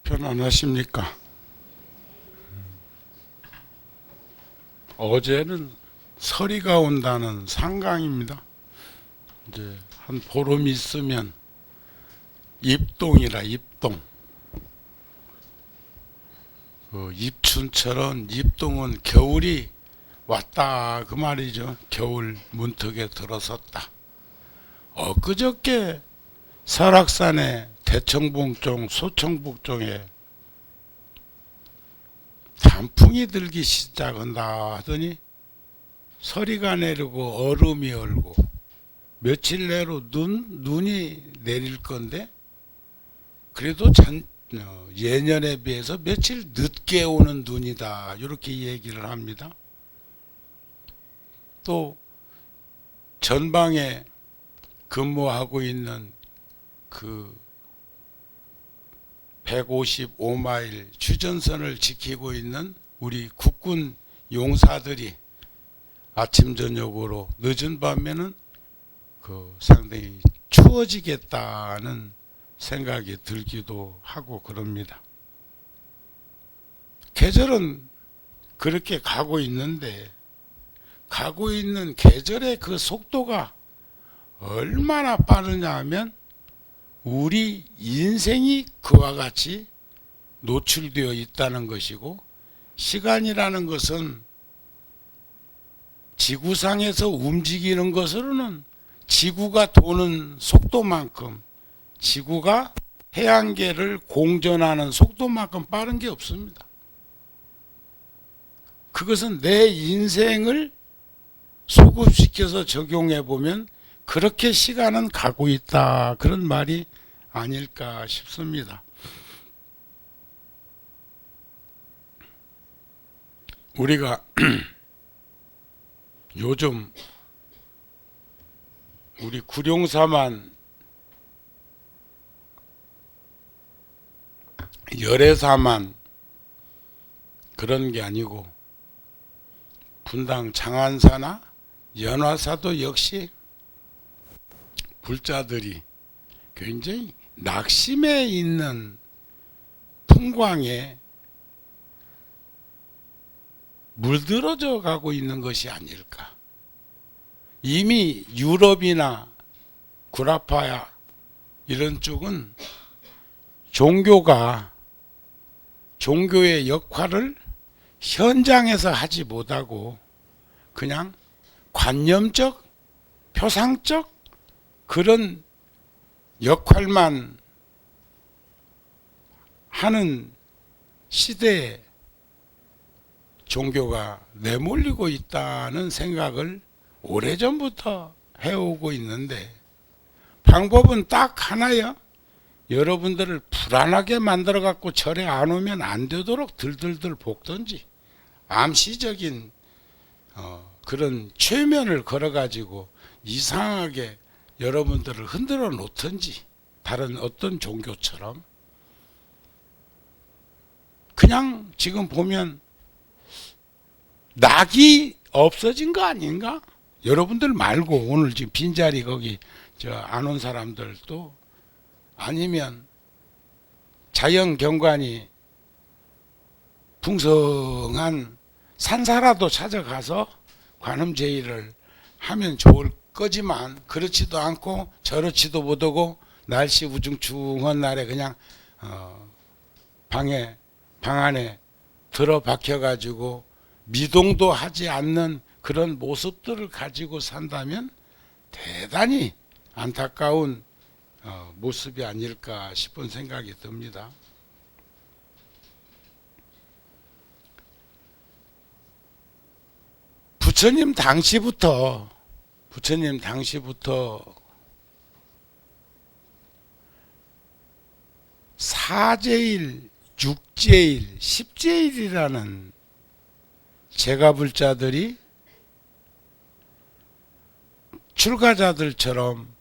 편안하십니까? 어제는 서리가 온다는 상강입니다. 이제 한 보름 있으면 입동이라 입동. 입춘처럼 입동은 겨울이 왔다 그 말이죠. 겨울 문턱에 들어섰다. 엊그저께 설악산의 대청봉종 소청북종에 단풍이 들기 시작한다 하더니 서리가 내리고 얼음이 얼고 며칠 내로 눈이 내릴 건데 그래도 예년에 비해서 며칠 늦게 오는 눈이다 이렇게 얘기를 합니다. 또 전방에 근무하고 있는 그 155마일 휴전선을 지키고 있는 우리 국군 용사들이 아침 저녁으로 늦은 밤에는 상당히 추워지겠다는 생각이 들기도 하고 그럽니다. 계절은 그렇게 가고 있는데 가고 있는 계절의 그 속도가 얼마나 빠르냐 하면 우리 인생이 그와 같이 노출되어 있다는 것이고, 시간이라는 것은 지구상에서 움직이는 것으로는 지구가 도는 속도만큼, 지구가 태양계를 공전하는 속도만큼 빠른 게 없습니다. 그것은 내 인생을 소급시켜서 적용해 보면 그렇게 시간은 가고 있다, 그런 말이 아닐까 싶습니다. 우리가 요즘 우리 구룡사만 열애사만 그런 게 아니고 분당 장안사나 연화사도 역시 불자들이 굉장히 낙심해 있는 풍광에 물들어져 가고 있는 것이 아닐까. 이미 유럽이나 구라파야 이런 쪽은 종교의 역할을 현장에서 하지 못하고 그냥 관념적, 표상적 그런 역할만 하는 시대에 종교가 내몰리고 있다는 생각을 오래전부터 해오고 있는데, 방법은 딱 하나요. 여러분들을 불안하게 만들어 갖고 절에 안 오면 안 되도록 들들들 볶든지, 암시적인 그런 최면을 걸어 가지고 이상하게 여러분들을 흔들어 놓든지, 다른 어떤 종교처럼 그냥 지금 보면 낙이 없어진 거 아닌가? 여러분들 말고 오늘 지금 빈자리 거기 안 온 사람들도, 아니면 자연 경관이 풍성한 산사라도 찾아가서 관음제의를 하면 좋을 거지만 그렇지도 않고 저렇지도 못하고 날씨 우중충한 날에 그냥 방 안에 들어박혀 가지고 미동도 하지 않는 그런 모습들을 가지고 산다면 대단히 안타까운 모습이 아닐까 싶은 생각이 듭니다. 부처님 당시부터 사제일, 육제일, 십제일이라는 제가불자들이 출가자들처럼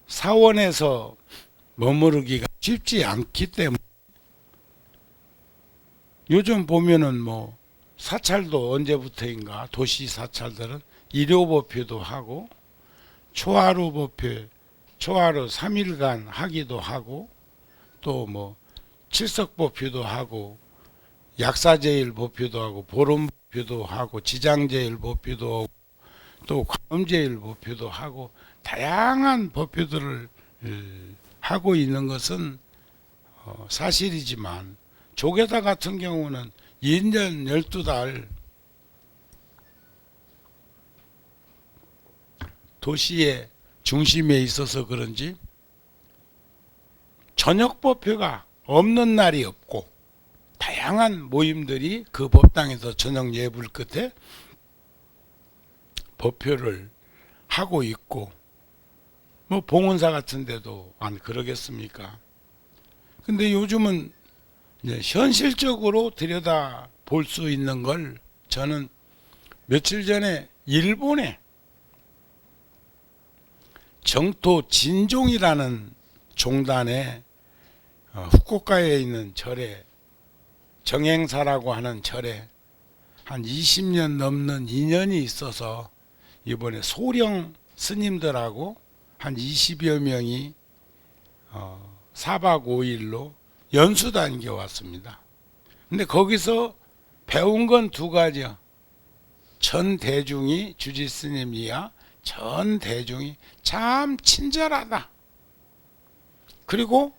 사원에서 머무르기가 쉽지 않기 때문에, 요즘 보면은 사찰도 언제부터인가 도시 사찰들은 일요법회도 하고 초하루 법회, 초하루 3일간 하기도 하고 또 뭐 칠석법표도 하고 약사제일법표도 하고 보름법표도 하고 지장제일법표도 하고 또 관음제일법표도 하고 다양한 법표들을 하고 있는 것은 사실이지만 조계사 같은 경우는 2년 12달 도시의 중심에 있어서 그런지 저녁 법표가 없는 날이 없고 다양한 모임들이 그 법당에서 저녁 예불 끝에 법표를 하고 있고 뭐 봉헌사 같은 데도 안 그러겠습니까? 근데 요즘은 이제 현실적으로 들여다 볼 수 있는 걸 저는 며칠 전에 일본의 정토 진종이라는 종단에 후쿠오카에 있는 절에 정행사라고 하는 절에 한 20년 넘는 인연이 있어서 이번에 소령 스님들하고 한 20여 명이 4박 5일로 연수 다녀 왔습니다. 근데 거기서 배운 건 두 가지요. 전 대중이 주지 스님이야 전 대중이 참 친절하다. 그리고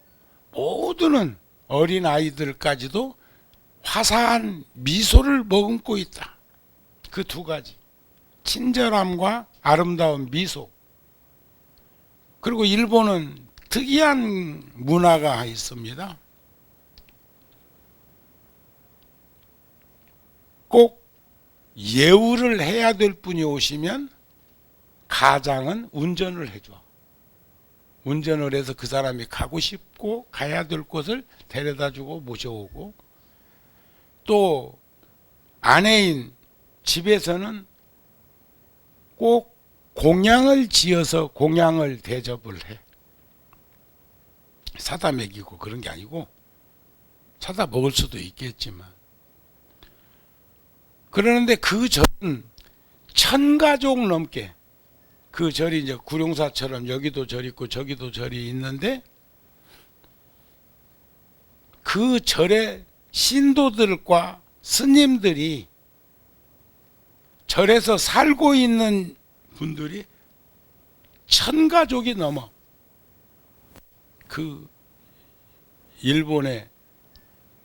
모두는 어린 아이들까지도 화사한 미소를 머금고 있다. 그 두 가지. 친절함과 아름다운 미소. 그리고 일본은 특이한 문화가 있습니다. 꼭 예우를 해야 될 분이 오시면 가장은 운전을 해줘. 운전을 해서 그 사람이 가고 싶고 가야 될 곳을 데려다주고 모셔오고, 또 아내인 집에서는 꼭 공양을 지어서 공양을 대접을 해. 사다 먹이고 그런 게 아니고 사다 먹을 수도 있겠지만, 그러는데 그 절은 1000가족 넘게, 그 절이 이제 구룡사처럼 여기도 절 있고 저기도 절이 있는데, 그 절의 신도들과 스님들이 절에서 살고 있는 분들이 1000가족이 넘어. 그 일본의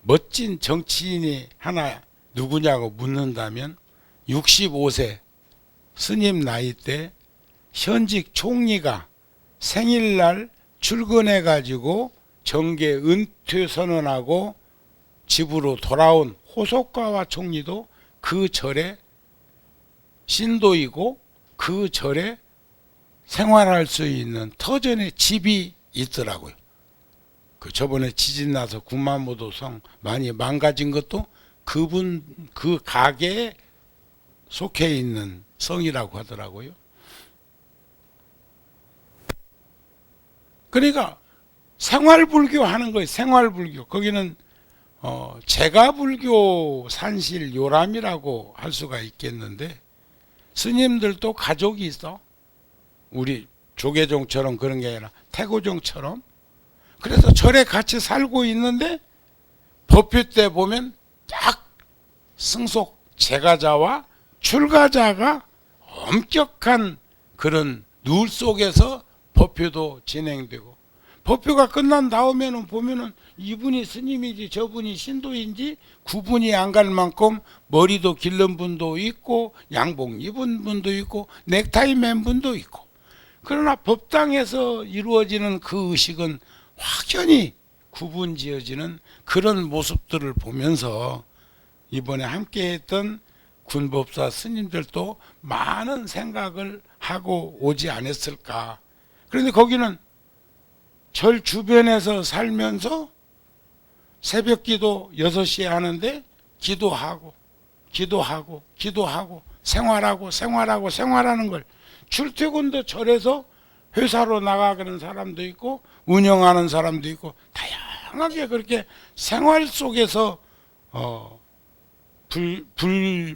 멋진 정치인이 하나 누구냐고 묻는다면 65세 스님 나이 때 현직 총리가 생일날 출근해 가지고 정계 은퇴 선언하고 집으로 돌아온 호소카와 총리도 그 절에 신도이고 그 절에 생활할 수 있는 터전의 집이 있더라고요. 그 저번에 지진 나서 구마모도 성 많이 망가진 것도 그분 그 가게에 속해 있는 성이라고 하더라고요. 그러니까 생활불교 하는 거예요. 생활불교. 거기는 제가불교 산실 요람이라고 할 수가 있겠는데, 스님들도 가족이 있어. 우리 조계종처럼 그런 게 아니라 태고종처럼. 그래서 절에 같이 살고 있는데 법회 때 보면 딱 승속 제가자와 출가자가 엄격한 그런 룰 속에서 법회도 진행되고, 법회가 끝난 다음에는 보면은 이분이 스님이지 저분이 신도인지 구분이 안 갈 만큼 머리도 기른 분도 있고 양복 입은 분도 있고 넥타이 맨 분도 있고, 그러나 법당에서 이루어지는 그 의식은 확연히 구분 지어지는 그런 모습들을 보면서 이번에 함께했던 군법사 스님들도 많은 생각을 하고 오지 않았을까. 그런데 거기는 절 주변에서 살면서 새벽 기도 6시에 하는데 기도하고 생활하는 걸, 출퇴근도 절에서 회사로 나가는 사람도 있고 운영하는 사람도 있고 다양하게 그렇게 생활 속에서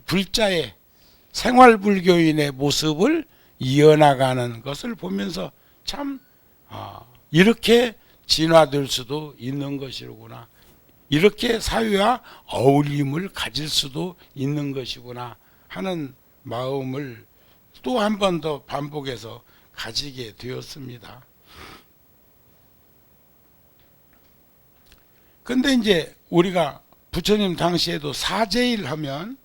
불자의 생활불교인의 모습을 이어나가는 것을 보면서 참 이렇게 진화될 수도 있는 것이구나. 이렇게 사회와 어울림을 가질 수도 있는 것이구나 하는 마음을 또 한 번 더 반복해서 가지게 되었습니다. 근데 이제 우리가 부처님 당시에도 사제일 하면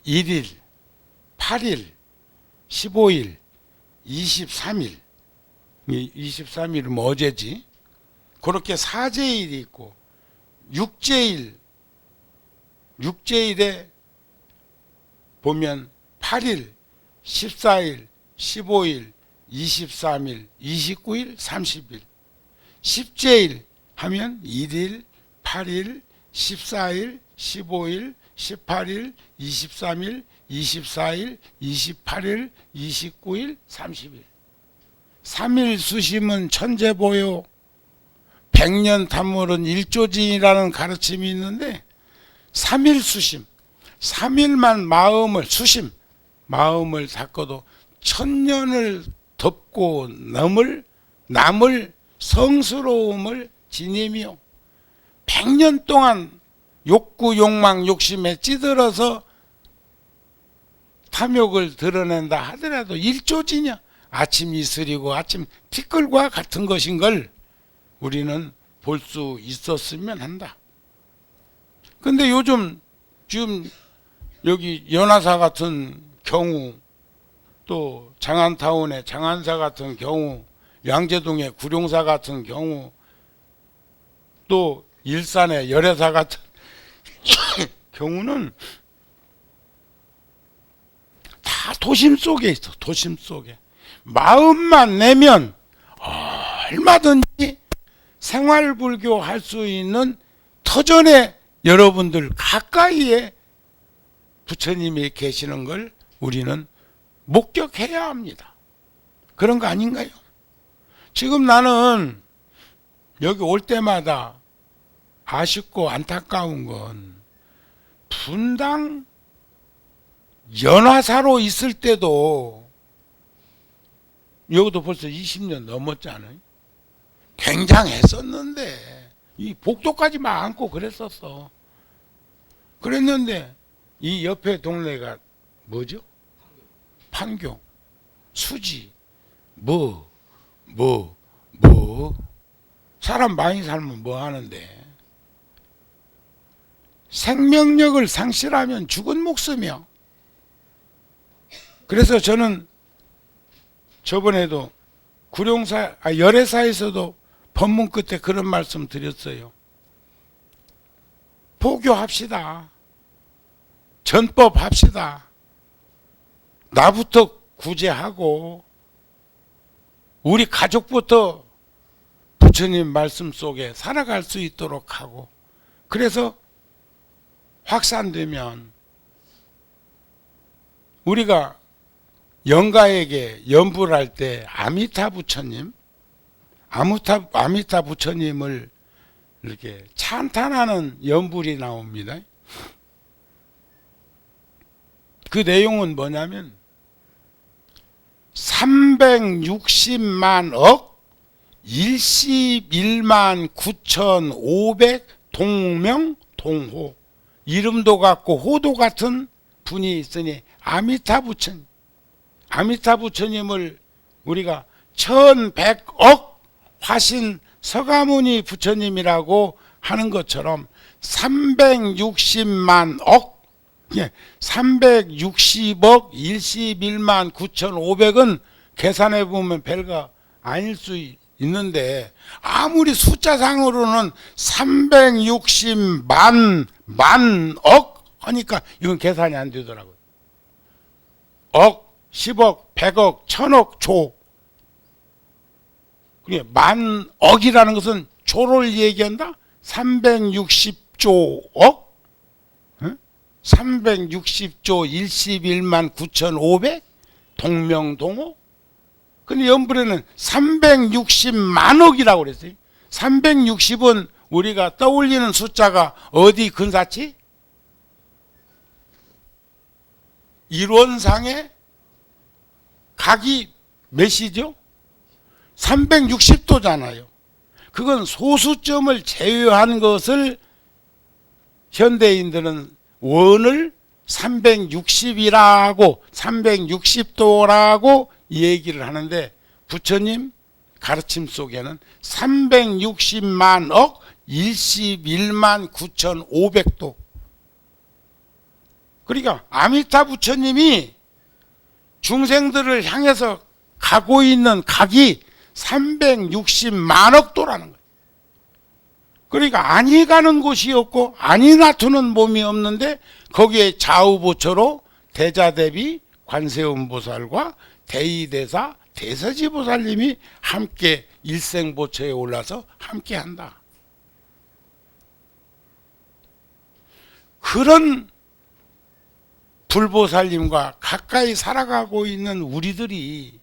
1일, 8일, 15일, 23일, 23일은 어제지. 그렇게 사제일이 있고 육제일에 보면 8일, 14일, 15일, 23일, 29일, 30일. 십제일 하면 1일, 8일, 14일, 15일, 18일, 23일, 24일, 28일, 29일, 30일. 3일 수심은 천재보요. 100년 탐물은 일조진이라는 가르침이 있는데 3일 수심, 3일만 마음을 닦아도 1000년을 덮고 남을 성스러움을 지니며 100년 동안 욕구, 욕망, 욕심에 찌들어서 탐욕을 드러낸다 하더라도 일조지냐, 아침 이슬이고 아침 티끌과 같은 것인 걸 우리는 볼 수 있었으면 한다. 근데 요즘 지금 여기 연화사 같은 경우, 또 장안타운의 장안사 같은 경우, 양재동의 구룡사 같은 경우, 또 일산의 열애사 같은 경우는 다 도심 속에 있어. 도심 속에 마음만 내면 얼마든지 생활불교 할 수 있는 터전에 여러분들 가까이에 부처님이 계시는 걸 우리는 목격해야 합니다. 그런 거 아닌가요? 지금 나는 여기 올 때마다 아쉽고 안타까운 건 분당 연화사로 있을 때도 여기도 벌써 20년 넘었잖아요. 굉장했었는데 이 복도까지 막 안고 그랬었어. 그랬는데 이 옆에 동네가 뭐죠? 판교, 수지, 사람 많이 살면 뭐 하는데 생명력을 상실하면 죽은 목숨이요. 그래서 저는 저번에도 열애사에서도 법문 끝에 그런 말씀 드렸어요. 포교합시다. 전법합시다. 나부터 구제하고 우리 가족부터 부처님 말씀 속에 살아갈 수 있도록 하고, 그래서 확산되면 우리가 영가에게 연불 할 때 아미타 부처님을 이렇게 찬탄하는 연불이 나옵니다. 그 내용은 뭐냐면 360만 억 11만 9,500 동명 동호, 이름도 같고 호도 같은 분이 있으니 아미타 부처님을 우리가 1100억 화신 서가모니 부처님이라고 하는 것처럼 360만 억, 360억 11만 9,500은 계산해 보면 별거 아닐 수 있는데, 아무리 숫자상으로는 360만 억 하니까 이건 계산이 안 되더라고요. 억, 10억, 100억, 1000억, 조. 그게 만 억이라는 것은 조를 얘기한다? 360조 억? 360조 11만 9,500? 동명동호? 근데 연불에는 360만 억이라고 그랬어요. 360은 우리가 떠올리는 숫자가 어디 근사치? 일원상의 각이 몇이죠? 360도잖아요. 그건 소수점을 제외한 것을 현대인들은 원을 360이라고 360도라고 얘기를 하는데 부처님 가르침 속에는 360만억 11만 9,500도. 그러니까 아미타 부처님이 중생들을 향해서 가고 있는 각이 360만억 도라는 거예요. 그러니까 안이 가는 곳이 없고 안이 나투는 몸이 없는데 거기에 좌우보초로 대자대비 관세음보살과 대의대사 대서지보살님이 함께 일생보초에 올라서 함께한다. 그런 불보살님과 가까이 살아가고 있는 우리들이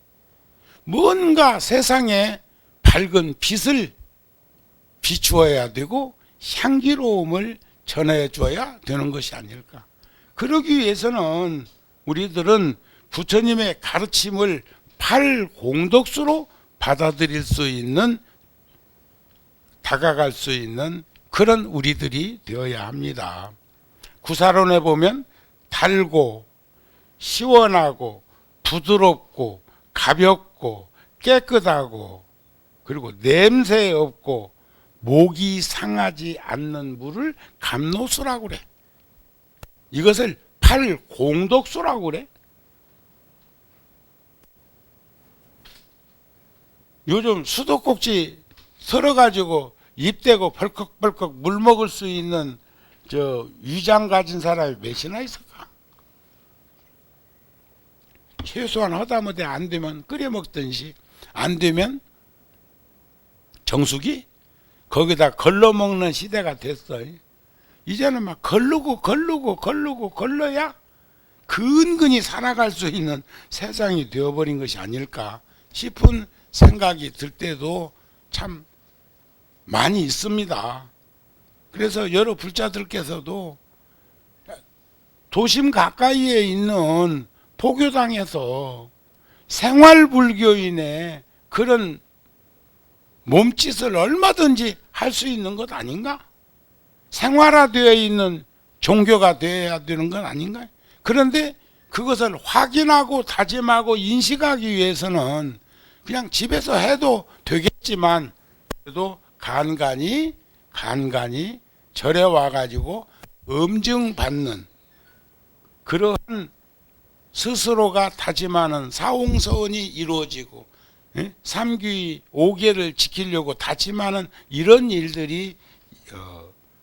뭔가 세상에 밝은 빛을 비추어야 되고 향기로움을 전해줘야 되는 것이 아닐까. 그러기 위해서는 우리들은 부처님의 가르침을 팔공덕수로 받아들일 수 있는, 다가갈 수 있는 그런 우리들이 되어야 합니다. 구사론에 보면 달고 시원하고 부드럽고 가볍고 깨끗하고 그리고 냄새 없고 목이 상하지 않는 물을 감노수라고 그래. 이것을 팔공덕수라고 그래. 요즘 수도꼭지 설어가지고 입 대고 벌컥벌컥 물 먹을 수 있는 저 위장 가진 사람이 몇이나 있을까? 최소한 허다못해 안 되면 끓여 먹든지 안 되면 정수기 거기다 걸러 먹는 시대가 됐어. 이제는 막 걸르고 걸러야 근근히 살아갈 수 있는 세상이 되어버린 것이 아닐까 싶은 생각이 들 때도 참 많이 있습니다. 그래서 여러 불자들께서도 도심 가까이에 있는 포교당에서 생활불교인의 그런 몸짓을 얼마든지 할 수 있는 것 아닌가? 생활화되어 있는 종교가 되어야 되는 건 아닌가? 그런데 그것을 확인하고 다짐하고 인식하기 위해서는 그냥 집에서 해도 되겠지만 그래도 간간히 절에 와가지고 음증받는 그러한 스스로가 다짐하는 사홍서원이 이루어지고 삼귀 5계를 지키려고 다짐하는 이런 일들이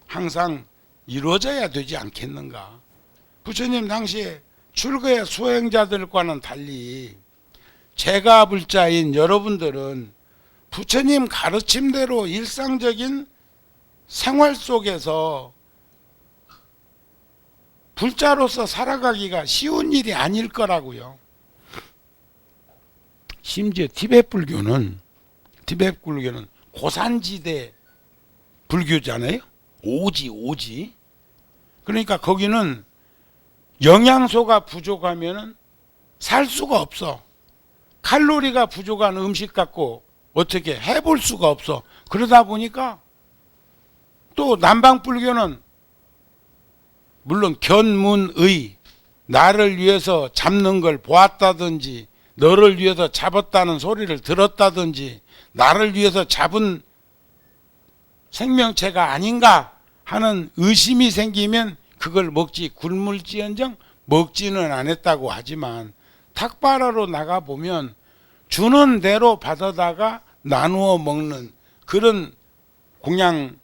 항상 이루어져야 되지 않겠는가. 부처님 당시에 출가의 수행자들과는 달리 제가불자인 여러분들은 부처님 가르침대로 일상적인 생활 속에서 불자로서 살아가기가 쉬운 일이 아닐 거라고요. 심지어 티베트 불교는 고산지대 불교잖아요. 오지. 그러니까 거기는 영양소가 부족하면 살 수가 없어. 칼로리가 부족한 음식 갖고 어떻게 해볼 수가 없어. 그러다 보니까 또 남방불교는 물론 견문의, 나를 위해서 잡는 걸 보았다든지 너를 위해서 잡았다는 소리를 들었다든지 나를 위해서 잡은 생명체가 아닌가 하는 의심이 생기면 그걸 먹지 굶을지언정 먹지는 않았다고 하지만 탁발하러 나가보면 주는 대로 받아다가 나누어 먹는 그런 공양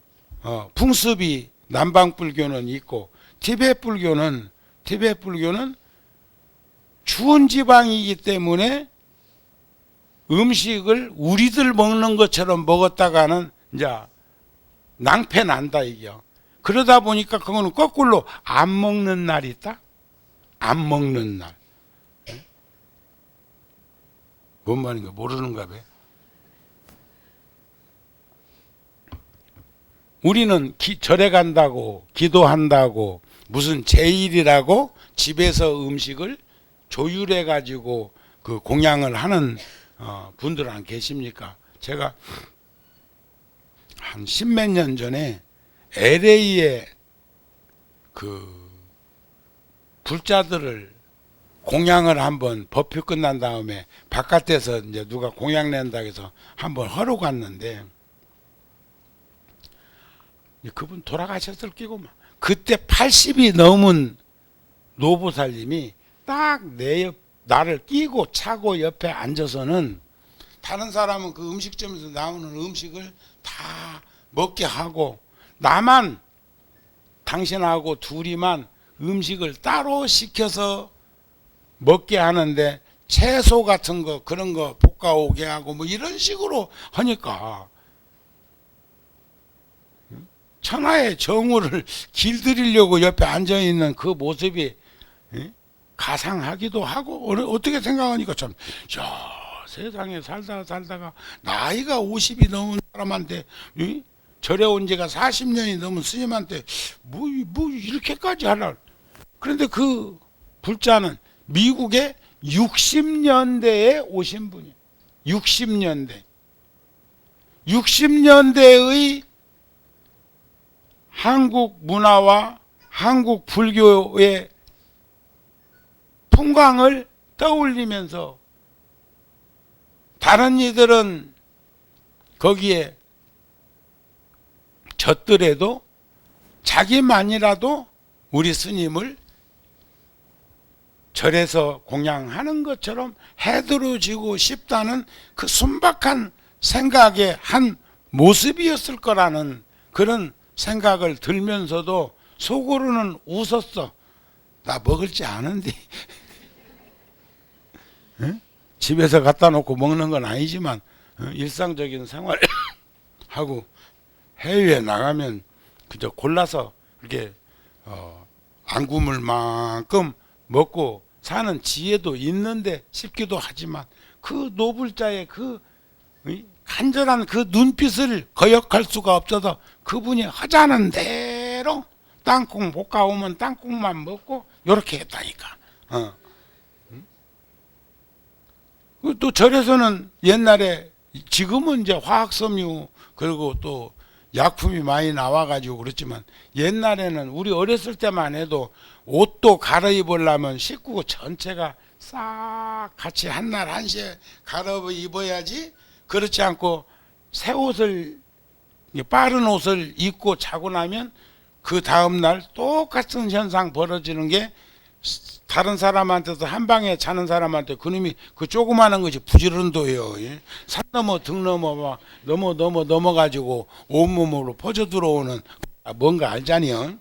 풍습이 남방불교는 있고 티베트 불교는 추운 지방이기 때문에 음식을 우리들 먹는 것처럼 먹었다가는 이제 낭패 난다 이게요. 그러다 보니까 그거는 거꾸로 안 먹는 날이 있다. 안 먹는 날. 뭔 말인가 모르는가 봐. 우리는 절에 간다고 기도한다고 무슨 제일이라고 집에서 음식을 조율해 가지고 그 공양을 하는 분들 안 계십니까? 제가 한 십몇 년 전에 LA에 그 불자들을 공양을 한번 법회 끝난 다음에 바깥에서 이제 누가 공양 낸다고 해서 한번 하러 갔는데 그분 돌아가셨을 끼고 그때 80이 넘은 노보살님이 딱 내 옆 나를 끼고 차고 옆에 앉아서는 다른 사람은 그 음식점에서 나오는 음식을 다 먹게 하고 나만 당신하고 둘이만 음식을 따로 시켜서 먹게 하는데 채소 같은 거 그런 거 볶아오게 하고 뭐 이런 식으로 하니까 천하의 정우를 길들이려고 옆에 앉아있는 그 모습이 가상하기도 하고 어떻게 생각하니까 참 세상에 살다가 나이가 50이 넘은 사람한테 절에 온 지가 40년이 넘은 스님한테 뭐 이렇게까지 하나. 그런데 그 불자는 미국에 60년대에 오신 분이에요. 60년대의 한국 문화와 한국 불교의 통광을 떠올리면서 다른 이들은 거기에 졌더라도 자기만이라도 우리 스님을 절에서 공양하는 것처럼 해들어지고 싶다는 그 순박한 생각의 한 모습이었을 거라는 그런 생각을 들면서도 속으로는 웃었어. 나 먹을 줄 아는데 집에서 갖다 놓고 먹는 건 아니지만 일상적인 생활하고 해외에 나가면 그저 골라서 이렇게 안 굶을 만큼 먹고 사는 지혜도 있는데 싶기도 하지만 그 노불자의 그 간절한 그 눈빛을 거역할 수가 없어서 그분이 하자는 대로 땅콩 볶아오면 땅콩만 먹고 요렇게 했다니까. 또 절에서는 옛날에 지금은 이제 화학섬유 그리고 또 약품이 많이 나와가지고 그렇지만 옛날에는 우리 어렸을 때만 해도 옷도 갈아입으려면 식구 전체가 싹 같이 한날 한시에 갈아입어야지. 그렇지 않고 새 옷을 빠른 옷을 입고 자고 나면 그 다음날 똑같은 현상 벌어지는 게 다른 사람한테도 한 방에 자는 사람한테 그놈이 그 조그마한 것이 부지런도예요. 산 넘어 등 넘어 넘어가지고 온몸으로 퍼져 들어오는 뭔가 알잖니요.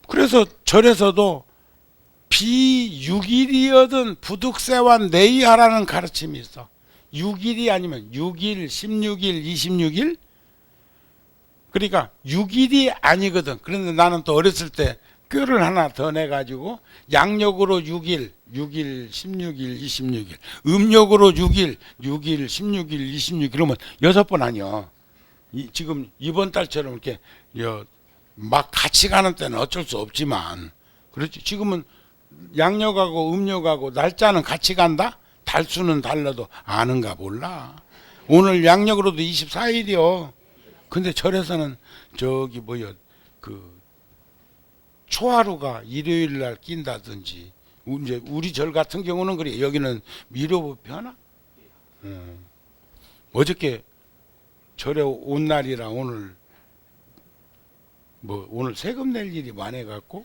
그래서 절에서도 비육일이어든 부득세완 내의하라는 가르침이 있어. 6일이 아니면 6일, 16일, 26일. 그러니까 6일이 아니거든. 그런데 나는 또 어렸을 때 꾀를 하나 더 내가지고 양력으로 6일, 16일, 26일, 음력으로 6일, 16일, 26일 그러면 6번 아니야. 지금 이번 달처럼 이렇게 막 같이 가는 때는 어쩔 수 없지만 그렇지. 지금은 양력하고 음력하고 날짜는 같이 간다? 달수는 달라도 아는가 몰라. 오늘 양력으로도 24일이요. 근데 절에서는 그 초하루가 일요일 날 낀다든지 이제 우리 절 같은 경우는 그래. 여기는 미료부 변화? 어저께 절에 온 날이라 오늘 오늘 세금 낼 일이 많아갖고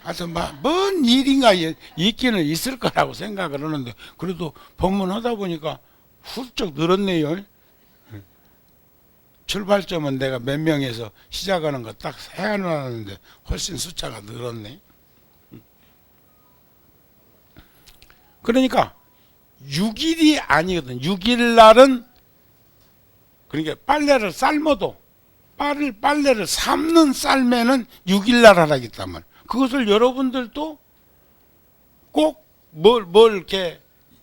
하여튼 뭔 일인가 있기는 있을 거라고 생각을 하는데 그래도 법문하다 보니까 훌쩍 늘었네요. 출발점은 내가 몇 명에서 시작하는 거 딱 해놨는데 훨씬 숫자가 늘었네. 그러니까 6일이 아니거든. 6일 날은 그러니까 빨래를 삶아도 빨래를 삶는 쌀매는 6일 날 하라겠단 말이야. 그것을 여러분들도 꼭 뭘 이렇게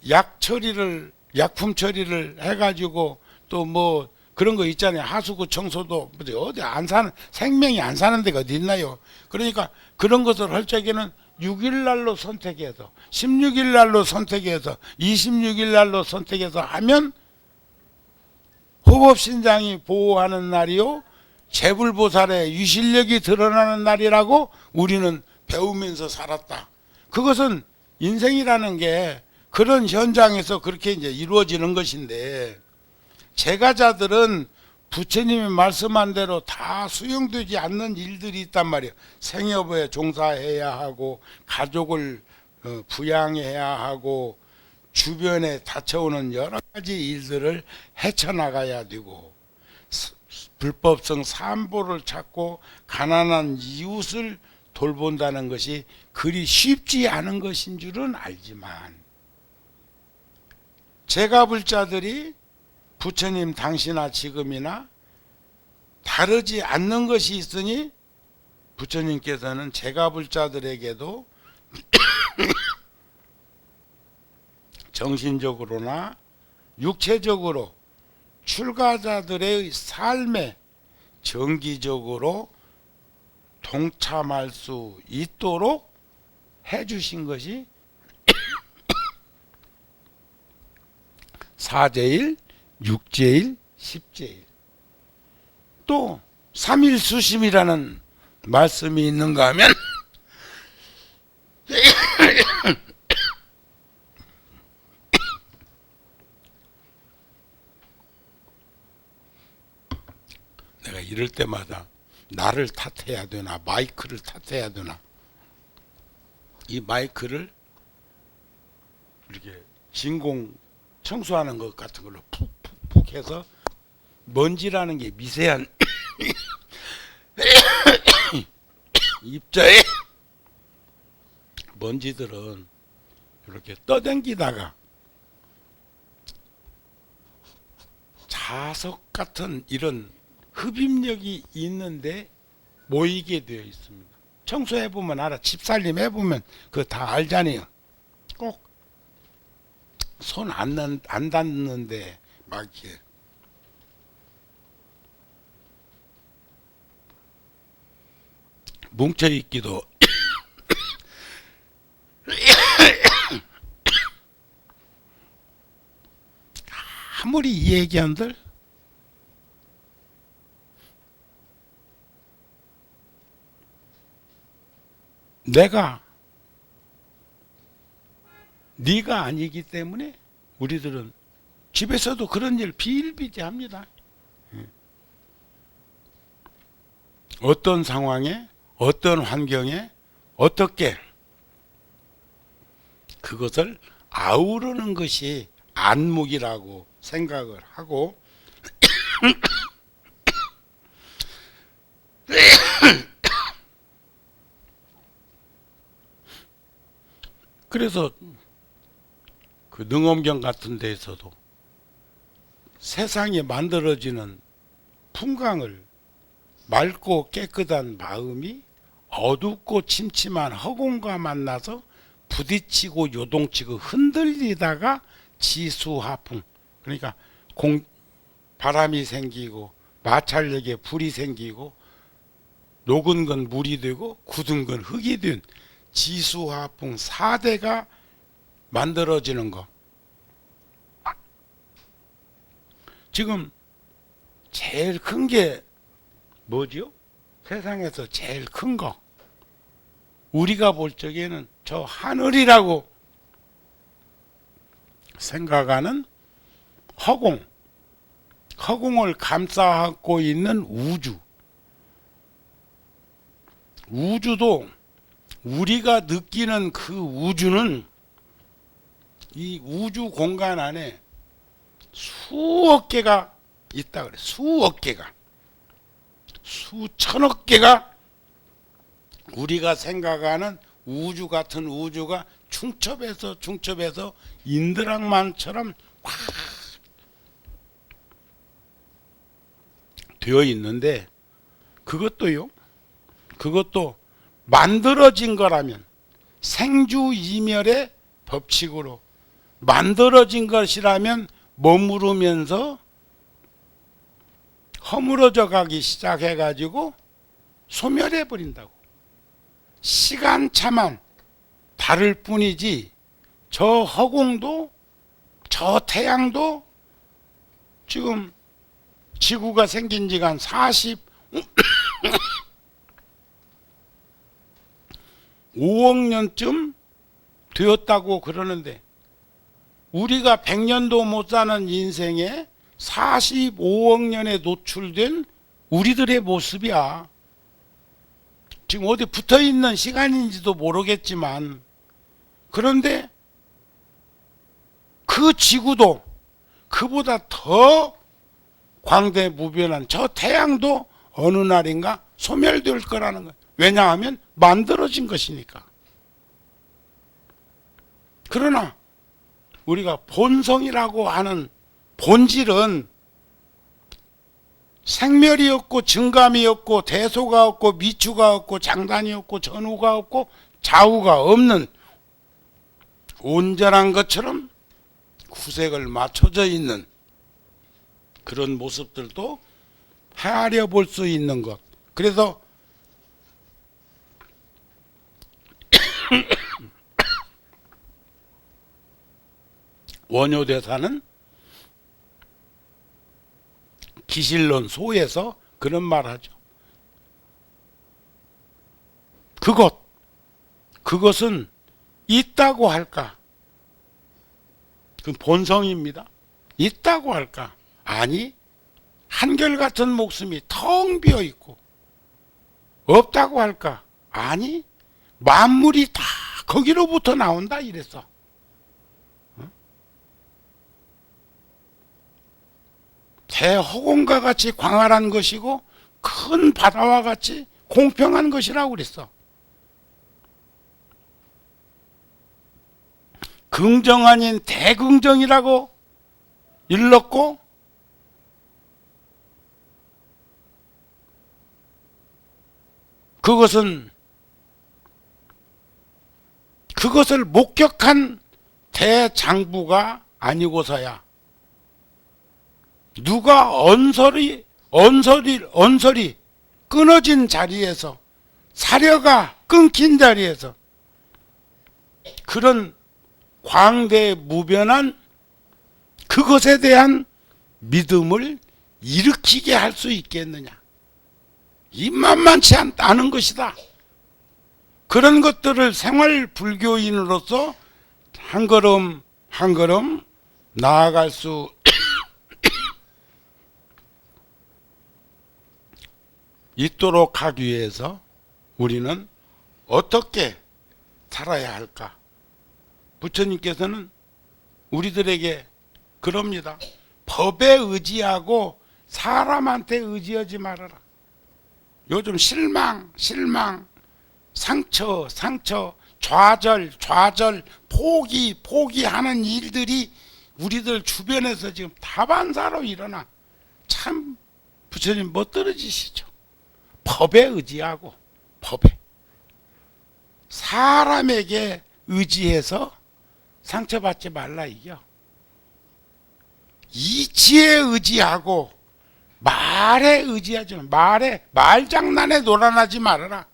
약품 처리를 해가지고 또 그런 거 있잖아요. 하수구 청소도 어디 안 사는 생명이 안 사는 데가 어디 있나요? 그러니까 그런 것을 할 적에는 6일 날로 선택해서 16일 날로 선택해서 26일 날로 선택해서 하면 호법신장이 보호하는 날이요 재불보살의 유실력이 드러나는 날이라고 우리는 배우면서 살았다. 그것은 인생이라는 게 그런 현장에서 그렇게 이제 이루어지는 것인데, 제가자들은 부처님이 말씀한 대로 다 수용되지 않는 일들이 있단 말이에요. 생업에 종사해야 하고, 가족을 부양해야 하고, 주변에 닥쳐오는 여러 가지 일들을 헤쳐나가야 되고, 불법성 삼보를 찾고 가난한 이웃을 돌본다는 것이 그리 쉽지 않은 것인 줄은 알지만, 제가불자들이 부처님 당시나 지금이나 다르지 않는 것이 있으니 부처님께서는 제가불자들에게도 정신적으로나 육체적으로 출가자들의 삶에 정기적으로 동참할 수 있도록 해주신 것이 사제일, 육제일, 십제일, 또 삼일수심이라는 말씀이 있는가 하면 내가 이럴 때마다 나를 탓해야 되나 마이크를 탓해야 되나, 이 마이크를 이렇게 진공 청소하는 것 같은 걸로 푹푹푹 해서 먼지라는 게 미세한 입자에 먼지들은 이렇게 떠댕기다가 자석 같은 이런 흡입력이 있는데 모이게 되어 있습니다. 청소해보면 알아. 집살림 해보면 그거 다 알잖아요. 꼭 손 안 닿는데 막 이렇게 뭉쳐있기도 아무리 이 얘기한들 내가 네가 아니기 때문에 우리들은 집에서도 그런 일 비일비재합니다. 어떤 상황에 어떤 환경에 어떻게 그것을 아우르는 것이 안목이라고 생각을 하고 그래서 그 능엄경 같은 데에서도 세상에 만들어지는 풍광을 맑고 깨끗한 마음이 어둡고 침침한 허공과 만나서 부딪히고 요동치고 흔들리다가 지수하풍, 그러니까 바람이 생기고 마찰력에 불이 생기고 녹은 건 물이 되고 굳은 건 흙이 된 지수하풍 4대가 만들어지는 거. 지금 제일 큰 게 뭐죠? 세상에서 제일 큰 거, 우리가 볼 적에는 저 하늘이라고 생각하는 허공을 감싸고 있는 우주도 우리가 느끼는 그 우주는 이 우주 공간 안에 수억 개가 있다 그래. 수억 개가, 수천억 개가 우리가 생각하는 우주 같은 우주가 충첩해서 인드랑만처럼 확 되어 있는데, 그것도 만들어진 거라면 생주이멸의 법칙으로 만들어진 것이라면 머무르면서 허물어져 가기 시작해 가지고 소멸해 버린다고. 시간차만 다를 뿐이지 저 허공도 저 태양도 지금 지구가 생긴 지가 한 45억 년쯤 되었다고 그러는데 우리가 100년도 못 사는 인생에 45억 년에 노출된 우리들의 모습이야. 지금 어디 붙어있는 시간인지도 모르겠지만 그런데 그 지구도 그보다 더 광대무변한 저 태양도 어느 날인가 소멸될 거라는 거예요. 왜냐하면 만들어진 것이니까. 그러나 우리가 본성이라고 하는 본질은 생멸이 없고 증감이 없고 대소가 없고 미추가 없고 장단이 없고 전후가 없고 좌우가 없는 온전한 것처럼 구색을 맞춰져 있는 그런 모습들도 헤아려 볼 수 있는 것. 그래서 원효대사는 기실론 소에서 그런 말하죠. 그것은 있다고 할까? 그 본성입니다. 있다고 할까? 아니, 한결같은 목숨이 텅 비어 있고 없다고 할까? 아니, 만물이 다 거기로부터 나온다 이랬어. 대허공과 같이 광활한 것이고 큰 바다와 같이 공평한 것이라고 그랬어. 긍정 아닌 대긍정이라고 일렀고 그것을 목격한 대장부가 아니고서야 누가 언설이 끊어진 자리에서 사려가 끊긴 자리에서 그런 광대무변한 그것에 대한 믿음을 일으키게 할 수 있겠느냐. 이 만만치 않은 것이다. 그런 것들을 생활 불교인으로서 한 걸음 한 걸음 나아갈 수 있도록 하기 위해서 우리는 어떻게 살아야 할까? 부처님께서는 우리들에게 그럽니다. 법에 의지하고 사람한테 의지하지 말아라. 요즘 실망, 상처, 좌절, 포기하는 일들이 우리들 주변에서 지금 다반사로 일어나. 참 부처님 못 떨어지시죠. 법에 의지하고 법에 사람에게 의지해서 상처받지 말라 이겨. 이치에 의지하고 말에 의지하지 마. 말장난에 놀아나지 말아라.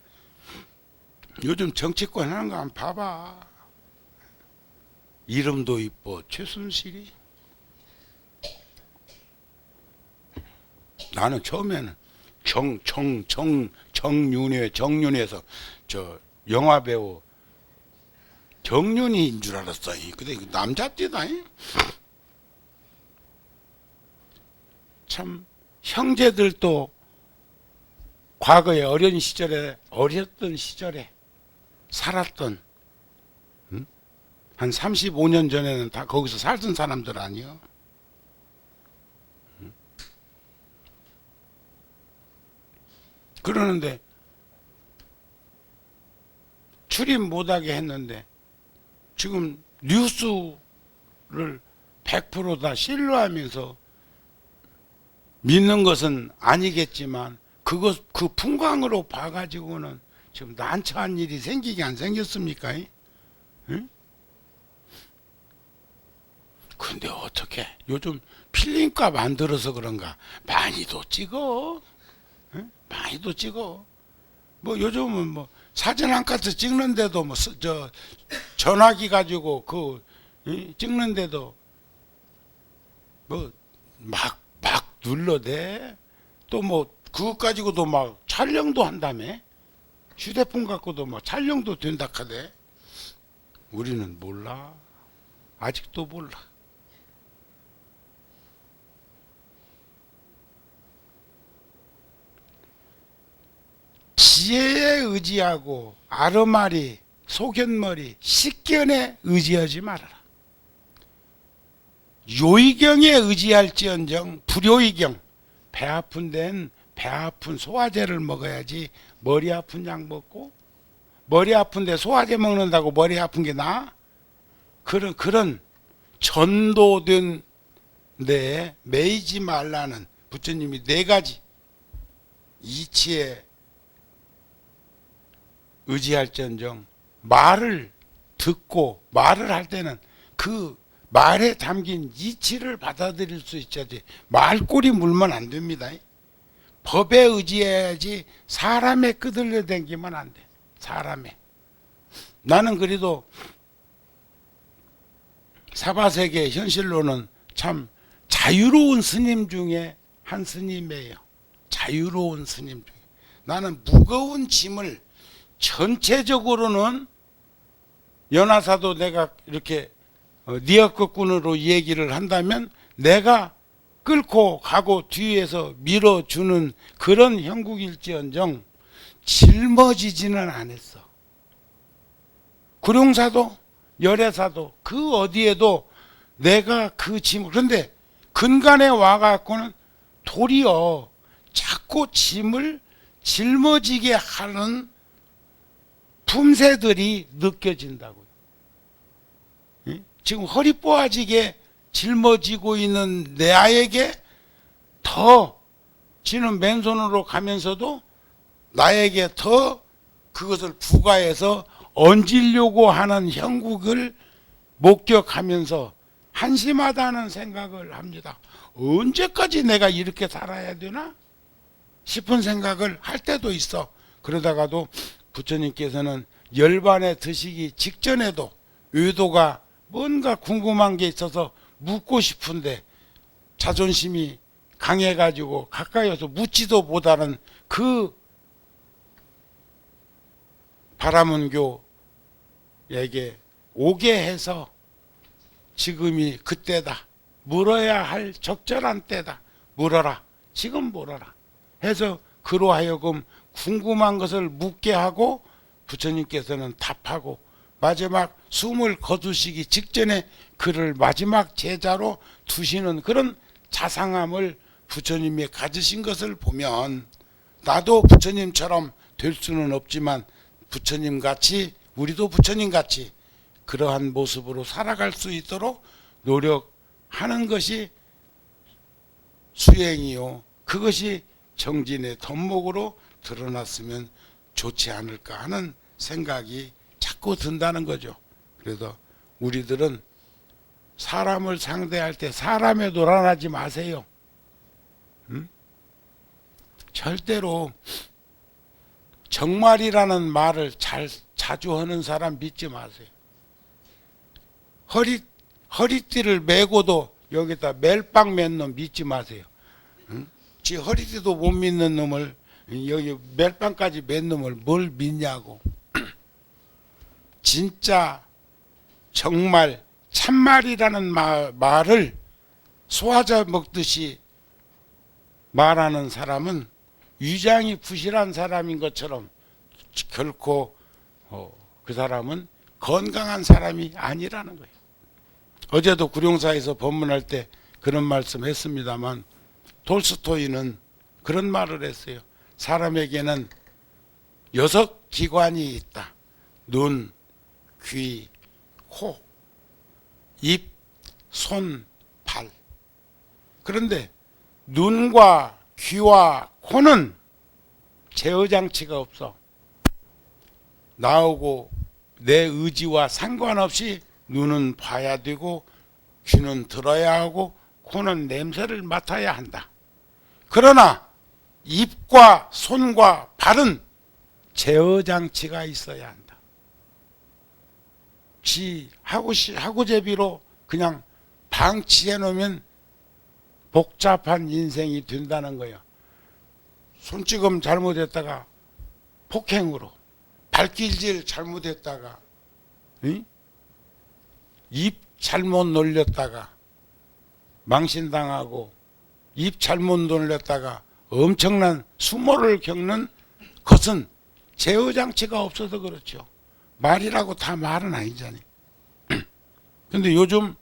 요즘 정치권 하는 거 한번 봐봐. 이름도 이뻐 최순실이. 나는 처음에는 정윤회에서 저 영화배우 정윤이인 줄 알았어. 근데 남자띠다. 참 형제들도 과거에 어렸던 시절에 살았던 한 35년 전에는 다 거기서 살던 사람들 아니요. 그러는데 출입 못하게 했는데 지금 뉴스를 100% 다 신뢰하면서 믿는 것은 아니겠지만 그 풍광으로 봐가지고는 지금 난처한 일이 생기게 안 생겼습니까? 응? 근데 어떻게 요즘 필름값 안 들어서 그런가 많이도 찍어. 응? 많이도 찍어. 뭐 요즘은 뭐 사진 한 카트 찍는데도 뭐 전화기 가지고 찍는데도 뭐 막 눌러대. 또 뭐 그것 가지고도 막 촬영도 한다며. 휴대폰 갖고도 막 촬영도 된다 카대. 우리는 몰라. 아직도 몰라. 지혜에 의지하고 아르마리, 소견머리, 식견에 의지하지 말아라. 요의경에 의지할지언정 불요의경. 배 아픈 데는 배 아픈 소화제를 먹어야지 머리 아픈 약 먹고, 머리 아픈데 소화제 먹는다고 머리 아픈 게 나아? 그런 전도된 데에 매이지 말라는 부처님이 4가지 이치에 의지할지언정 말을 듣고 말을 할 때는 그 말에 담긴 이치를 받아들일 수 있어야지 말꼬리 물면 안 됩니다. 법에 의지해야지 사람에 끄들려 댕기면 안 돼. 사람에. 나는 그래도 사바세계 현실로는 참 자유로운 스님 중에 한 스님이에요. 자유로운 스님 중에. 나는 무거운 짐을 전체적으로는 연화사도 내가 이렇게 니어커꾼으로 얘기를 한다면 내가 끌고 가고 뒤에서 밀어주는 그런 형국일지언정 짊어지지는 않았어. 구룡사도 열애사도 그 어디에도 내가 그 짐을, 그런데 근간에 와갖고는 도리어 자꾸 짐을 짊어지게 하는 품새들이 느껴진다고요. 지금 허리 뽀아지게 짊어지고 있는 내 아에게 더 지는 맨손으로 가면서도 나에게 더 그것을 부과해서 얹으려고 하는 형국을 목격하면서 한심하다는 생각을 합니다. 언제까지 내가 이렇게 살아야 되나 싶은 생각을 할 때도 있어. 그러다가도 부처님께서는 열반에 드시기 직전에도 의도가 뭔가 궁금한 게 있어서 묻고 싶은데 자존심이 강해가지고 가까이 와서 묻지도 못하는 그 바라문교에게 오게 해서 지금이 그때다. 물어야 할 적절한 때다. 물어라. 지금 물어라. 해서 그로 하여금 궁금한 것을 묻게 하고 부처님께서는 답하고 마지막 숨을 거두시기 직전에 그를 마지막 제자로 두시는 그런 자상함을 부처님이 가지신 것을 보면 나도 부처님처럼 될 수는 없지만 부처님같이 우리도 부처님같이 그러한 모습으로 살아갈 수 있도록 노력하는 것이 수행이요. 그것이 정진의 덕목으로 드러났으면 좋지 않을까 하는 생각이 자꾸 든다는 거죠. 그래서 우리들은 사람을 상대할 때 사람에 놀아나지 마세요. 절대로 정말이라는 말을 자주 하는 사람 믿지 마세요. 허리띠를 메고도 여기다 멜빵 맨 놈 믿지 마세요. 지 허리띠도 못 믿는 놈을 여기 멜빵까지 맨 놈을 뭘 믿냐고. 진짜 정말 참말이라는 말을 소화자 먹듯이 말하는 사람은 위장이 부실한 사람인 것처럼 결코 그 사람은 건강한 사람이 아니라는 거예요. 어제도 구룡사에서 법문할 때 그런 말씀 했습니다만 톨스토이는 그런 말을 했어요. 사람에게는 6기관이 있다. 눈, 귀, 코, 입, 손, 발. 그런데 눈과 귀와 코는 제어장치가 없어. 나오고 내 의지와 상관없이 눈은 봐야 되고 귀는 들어야 하고 코는 냄새를 맡아야 한다. 그러나 입과 손과 발은 제어 장치가 있어야 한다. 하구제비로 그냥 방치해 놓으면 복잡한 인생이 된다는 거예요. 손찌검 잘못했다가 폭행으로, 발길질 잘못했다가, 응? 입 잘못 놀렸다가 망신당하고, 입 잘못 놀렸다가 엄청난 수모를 겪는 것은 제어장치가 없어서 그렇죠. 말이라고 다 말은 아니잖아요. 근데 요즘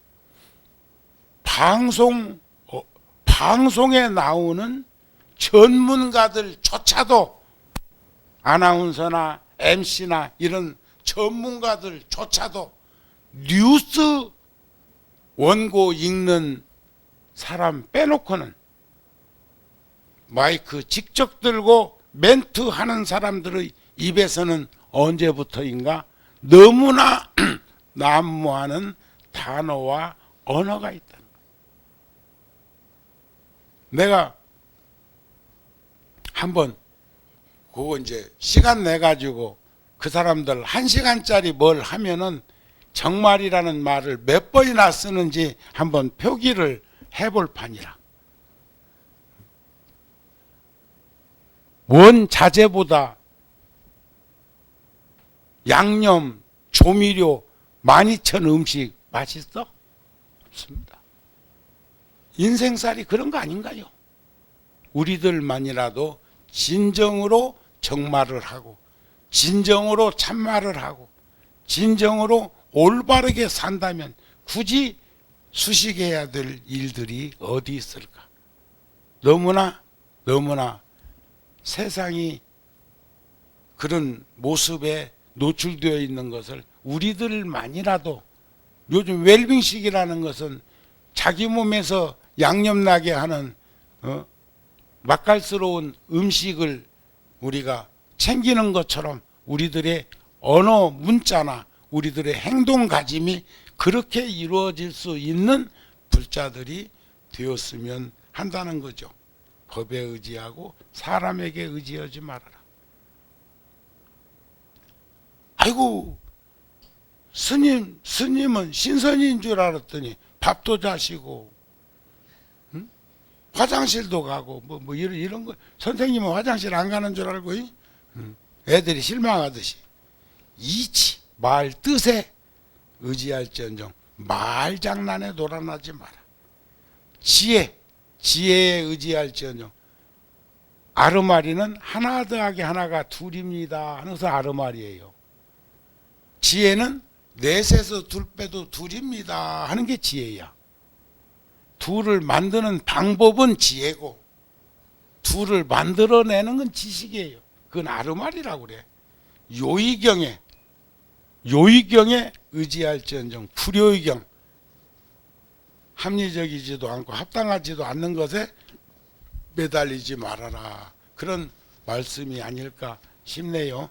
방송에 나오는 전문가들조차도, 아나운서나 MC나 이런 전문가들조차도 뉴스 원고 읽는 사람 빼놓고는, 마이크 직접 들고 멘트 하는 사람들의 입에서는 언제부터인가 너무나 난무하는 단어와 언어가 있다는 거예요. 내가 한번 그거 이제 시간 내 가지고 그 사람들 1시간짜리 뭘 하면은 정말이라는 말을 몇 번이나 쓰는지 한번 표기를 해볼 판이라. 원자재보다 양념, 조미료 많이 천 음식 맛있어? 없습니다. 인생살이 그런 거 아닌가요? 우리들만이라도 진정으로 정말을 하고, 진정으로 참말을 하고, 진정으로 올바르게 산다면 굳이 수식해야 될 일들이 어디 있을까? 너무나 세상이 그런 모습에 노출되어 있는 것을 우리들만이라도, 요즘 웰빙식이라는 것은 자기 몸에서 양념나게 하는 맛깔스러운 음식을 우리가 챙기는 것처럼 우리들의 언어 문자나 우리들의 행동가짐이 그렇게 이루어질 수 있는 불자들이 되었으면 한다는 거죠. 법에 의지하고 사람에게 의지하지 말아라. 아이고, 스님은 신선인 줄 알았더니 밥도 자시고, 응? 화장실도 가고, 뭐 이런 거. 선생님은 화장실 안 가는 줄 알고, 응? 애들이 실망하듯이. 이치, 말 뜻에 의지할지언정 말장난에 놀아나지 마라. 지혜에 의지할지언정, 아르마리는 하나 더하기 하나가 둘입니다 하면서 아르마리예요. 지혜는 넷에서 둘 빼도 둘입니다 하는 게 지혜야. 둘을 만드는 방법은 지혜고, 둘을 만들어내는 건 지식이에요. 그건 아르마리라고 그래. 요의경에 의지할지언정, 불요의경, 합리적이지도 않고 합당하지도 않는 것에 매달리지 말아라. 그런 말씀이 아닐까 싶네요.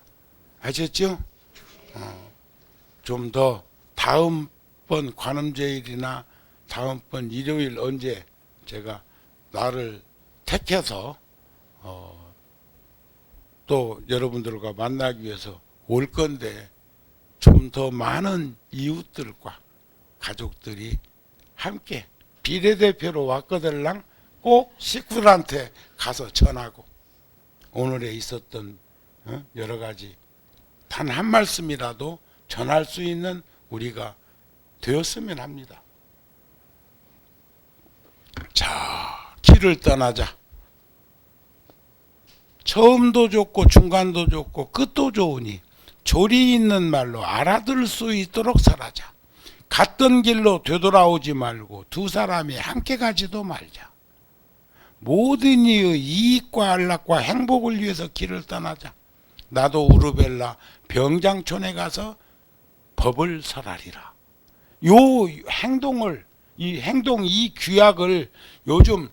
아셨죠? 좀 더 다음번 관음제일이나 다음번 일요일 언제 제가 나를 택해서 또 여러분들과 만나기 위해서 올 건데, 좀 더 많은 이웃들과 가족들이 함께 비례대표로 왔거들랑 꼭 식구들한테 가서 전하고, 오늘에 있었던 여러 가지 단 한 말씀이라도 전할 수 있는 우리가 되었으면 합니다. 자, 길을 떠나자. 처음도 좋고 중간도 좋고 끝도 좋으니 조리 있는 말로 알아들을 수 있도록 살아자. 갔던 길로 되돌아오지 말고 두 사람이 함께 가지도 말자. 모든 이의 이익과 안락과 행복을 위해서 길을 떠나자. 나도 우르벨라 병장촌에 가서 법을 설하리라. 요 행동을, 이 규약을 요즘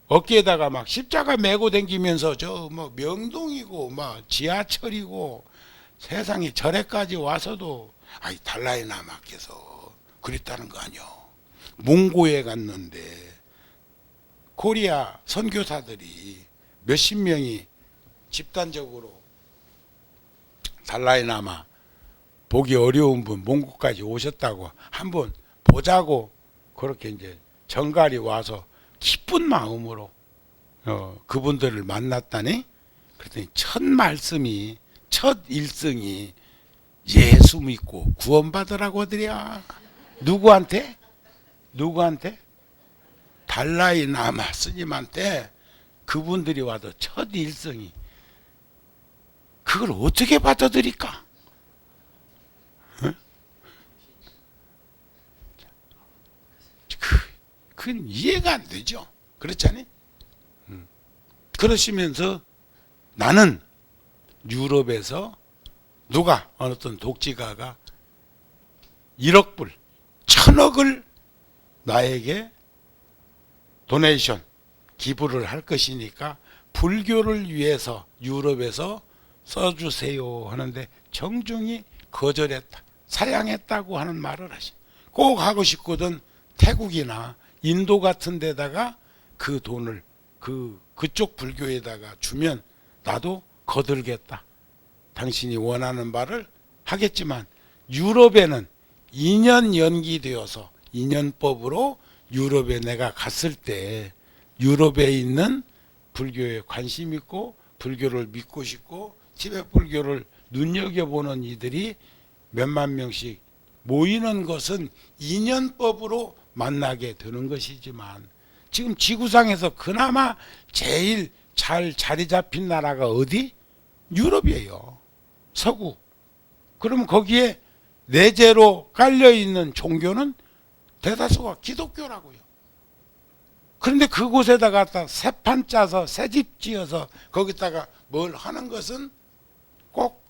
어깨에다가 막 십자가 메고 다니면서 저 뭐 명동이고 막 지하철이고 세상에 절에까지 와서도 아이 달라이라마께서 그랬다는 거 아니요. 몽고에 갔는데 코리아 선교사들이 몇십 명이 집단적으로 달라이라마 보기 어려운 분 몽고까지 오셨다고 한번 보자고 그렇게 이제 정갈이 와서 기쁜 마음으로 그분들을 만났다니. 그랬더니 첫 말씀이 첫 일성이 예수 믿고 구원받으라고 하더랴. 누구한테? 달라이라마 스님한테 그분들이 와도 첫 일성이 그걸 어떻게 받아들일까? 그건 이해가 안 되죠. 그렇잖아요. 그러시면서 나는 유럽에서 누가 어느 어떤 독지가가 1억 불, 1000억을 나에게 도네이션 기부를 할 것이니까 불교를 위해서 유럽에서 써주세요 하는데 정중히 거절했다. 사양했다고 하는 말을 하시. 꼭 하고 싶거든 태국이나 인도 같은 데다가 그 돈을 그쪽 불교에다가 주면 나도 거들겠다. 당신이 원하는 바를 하겠지만 유럽에는 2년 연기되어서 2년법으로 유럽에 내가 갔을 때 유럽에 있는 불교에 관심 있고 불교를 믿고 싶고 티베트 불교를 눈여겨보는 이들이 몇만 명씩 모이는 것은 2년법으로 만나게 되는 것이지만 지금 지구상에서 그나마 제일 잘 자리 잡힌 나라가 어디? 유럽이에요. 서구. 그러면 거기에 내재로 깔려있는 종교는 대다수가 기독교라고요. 그런데 그곳에다가 새판 짜서 새집 지어서 거기다가 뭘 하는 것은 꼭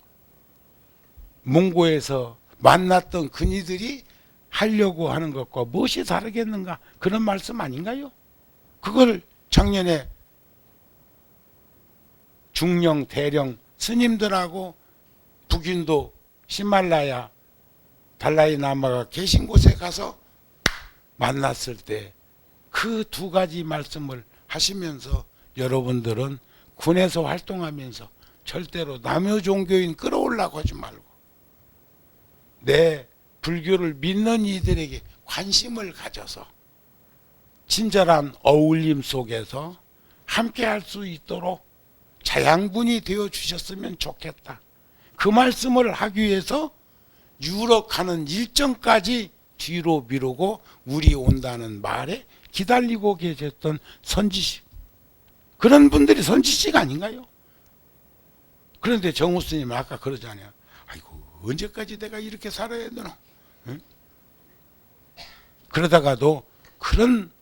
몽고에서 만났던 그니들이 하려고 하는 것과 무엇이 다르겠는가 그런 말씀 아닌가요? 그걸 작년에 중령 대령 스님들하고 북인도 히말라야 달라이라마가 계신 곳에 가서 만났을 때 그 두 가지 말씀을 하시면서 여러분들은 군에서 활동하면서 절대로 남의 종교인 끌어올라고 하지 말고 내 불교를 믿는 이들에게 관심을 가져서 친절한 어울림 속에서 함께 할 수 있도록 자양분이 되어 주셨으면 좋겠다. 그 말씀을 하기 위해서 유럽 가는 일정까지 뒤로 미루고 우리 온다는 말에 기다리고 계셨던 선지식. 그런 분들이 선지식 아닌가요? 그런데 정우 스님은 아까 그러잖아요. 아이고 언제까지 내가 이렇게 살아야 되나? 응? 그러다가도 그런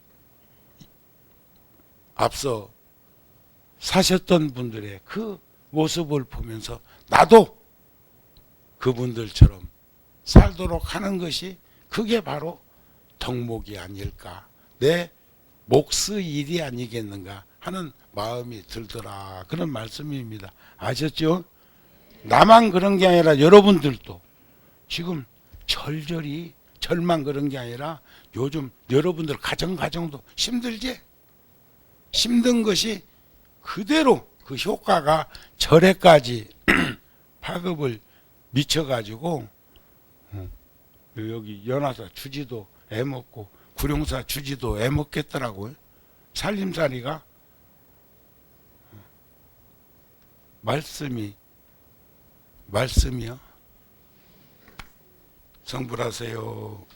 앞서 사셨던 분들의 그 모습을 보면서 나도 그분들처럼 살도록 하는 것이 그게 바로 덕목이 아닐까, 내 몫의 일이 아니겠는가 하는 마음이 들더라. 그런 말씀입니다. 아셨죠? 나만 그런 게 아니라 여러분들도 지금 절절히 절만 그런 게 아니라 요즘 여러분들 가정도 힘들지? 힘든 것이 그대로 그 효과가 절에까지 파급을 미쳐가지고 여기 연화사 주지도 애먹고 구룡사 주지도 애먹겠더라고요. 살림살이가 말씀이요. 성불하세요.